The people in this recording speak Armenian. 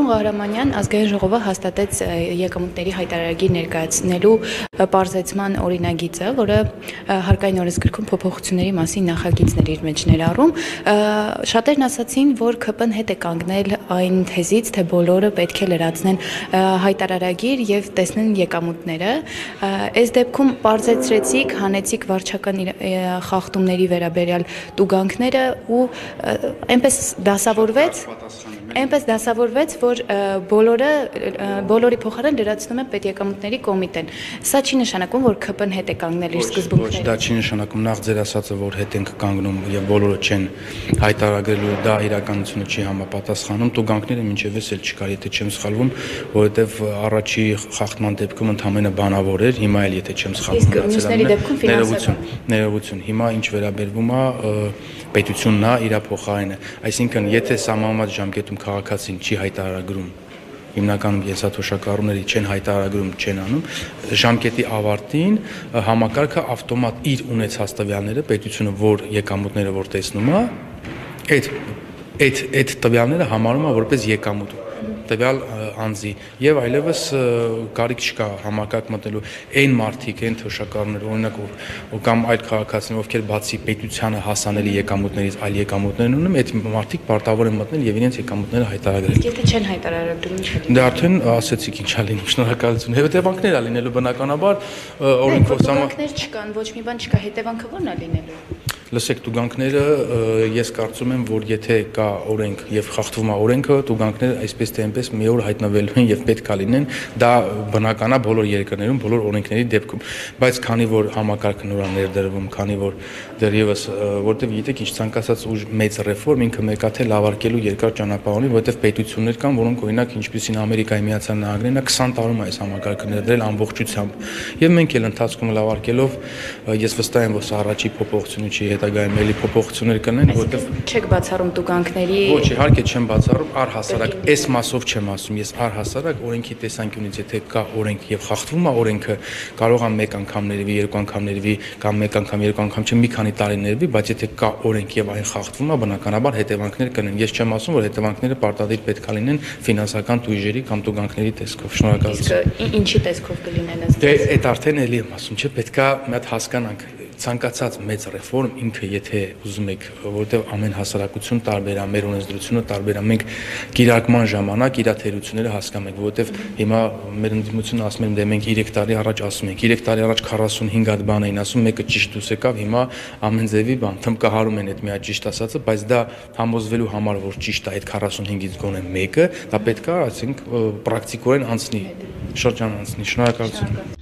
Պարոն Ղահրամանյան, ազգային ժողովը հաստատեց եկամուտների հայտարարագիր ներկայացնելու պարզեցման օրինագիծը, որը հարկային օրենսգրքում փոփոխությունների մասին նախագիծներ իր մեջ ներառում։ Շատերն ասացին, որ ՔՊ-ն հետ է կանգնել այն թեզից, թե բոլորը պետք է լրացնեն հայտարարագիր եւ տեսնեն եկամուտները։ Այս դեպքում պարզեցրեցիք, հանեցիք վարչական խախտումների վերաբերյալ տուգանքները ու այնպես դասավորվեց, որ բոլորի փոխարեն լրացնում է պետեկամուտների կոմիտեն։ Սա չի նշանակում, որ ՔՊ-ն հետ է կանգնել իր սկզբունքներին։ Ոչ, դա չի նշանակում, նախ ձեր ասածը, որ հետ ենք կանգնում եւ բոլորը չեն հայտարարելու, դա իրականությունը չի համապատասխանում։ Տուգանքները մինչեւս էլ չկար, եթե չեմ սխալվում, որովհետեւ առաջի խախտման դեպքում ընդհանրապես բանավոր էր, հիմա էլ եթե չեմ սխալվում, ներողություն։ Հիմա ինչ վերաբերվում է պետությունն է իր փոխարենը, այսինքն եթե սահմանված ժամկետում քաղաքացին չի հայտարարագրում, հիմնականում ենթաթոշակառուների չեն հայտարարագրում, չեն անում, ժամկետի ավարտին համակարգը ավտոմատ իր ունեցած տվյալները պետությունը որ եկամուտները որ տեսնում է, այդ տվյալները համարում է որպես եկամուտ տվյալ անձի եւ այլևս կարիք չկա համակարգ մտնելու այն մարդիկ, այն թոշակառուներ, օրինակ կամ այլ քաղաքացիներ, ովքեր բացի պետությանը հասանելի եկամուտներից այլ եկամուտներ ունեն, այդ մարդիկ պարտավոր են մտնել եւ իրենց եկամուտները հայտարարել։ Եթե չեն հայտարարագրում, ինչ է։ Դա արդեն ասեցիք ինչա լինի, շնորհակալություն։ Հետևանքներ ա լինելու բնականաբար, օրենքով հետևանքներ չկան, ոչ մի բան չկա, հետևանքը ո՞րն է լինելու։ Լսեք, տուգանքները ես կարծում եմ, որ եթե կա օրենք եւ խախտվում է օրենքը, տուգանքները այսպես թե այնպես մի օր հայտնվելու են եւ պետք է լինեն, դա բնական է բոլոր երկրներում, բոլոր օրենքների դեպքում, բայց քանի որ համակարգը նոր է ներդրվում, քանի որ դեռևս որտեւ գիտեք ինչ ցանկացած ուժ մեծ ռեֆորմ ինքը մեկա թե լավարկելու երկար ճանապարհ ունի, որտեւ պետություններ կան, որոնք օրինակ ինչպիսին Ամերիկայի Միացյալ Նահանգներն է 20 տարում է այս համակարգը ներդրել ամբողջությամբ եւ մենք էլ ընթացքում լավարկելով ես վստահ եմ, որ սա առաջի փոփոխություն չի հետագայում էլի փոփոխություններ կլինեն, որտեղ չեք բացառում տուգանքների։ Ոչ, իհարկե չեմ բացառում, առհասարակ այս մասով չեմ ասում, ես առհասարակ օրենքի տեսանկյունից եթե կա օրենք եւ խախտվում է օրենքը, կարող է մեկ անգամ ներվի, երկու անգամ ներվի կամ մեկ անգամ, երկու անգամ չէ, մի քանի տարի ներվի, բայց եթե կա օրենք եւ այն խախտվում է, բնականաբար հետևանքներ կլինեն։ Ես չեմ ասում, որ հետևանքները պարտադիր պետք է լինեն ֆինանսական տույժերի կամ տուգանքների տեսքով։ Շնորհակալություն։ Ինչի տեսքով կլինեն ըստ։ Դե այդ արդեն էլի եմ ասում, չէ, պետքա մի հատ հասկանանք ցանկացած մեծ ռեֆորմ ինքը եթե ուզում եք, որովհետև ամեն հասարակություն տարբեր է, մեր օրենսդրությունը տարբեր է, մենք կիրարկման ժամանակ իր թերությունները հասկանում ենք, որովհետև հիմա մեր ընդդիմությունը ասում են, դե մենք 3 տարի առաջ ասում ենք, 3 տարի առաջ 45 հատ բան էին ասում, մեկը ճիշտ դուրս եկավ, հիմա ամեն ձևի բան, թմկահարում են այդ մի հատ ճիշտ ասածը, բայց դա համոզվելու համար, որ ճիշտ է այդ 45-ից գոնե մեկը, դա պետք է, ասենք, պրակտիկորեն անցնի, շրջան անցնի, շնորհակալություն։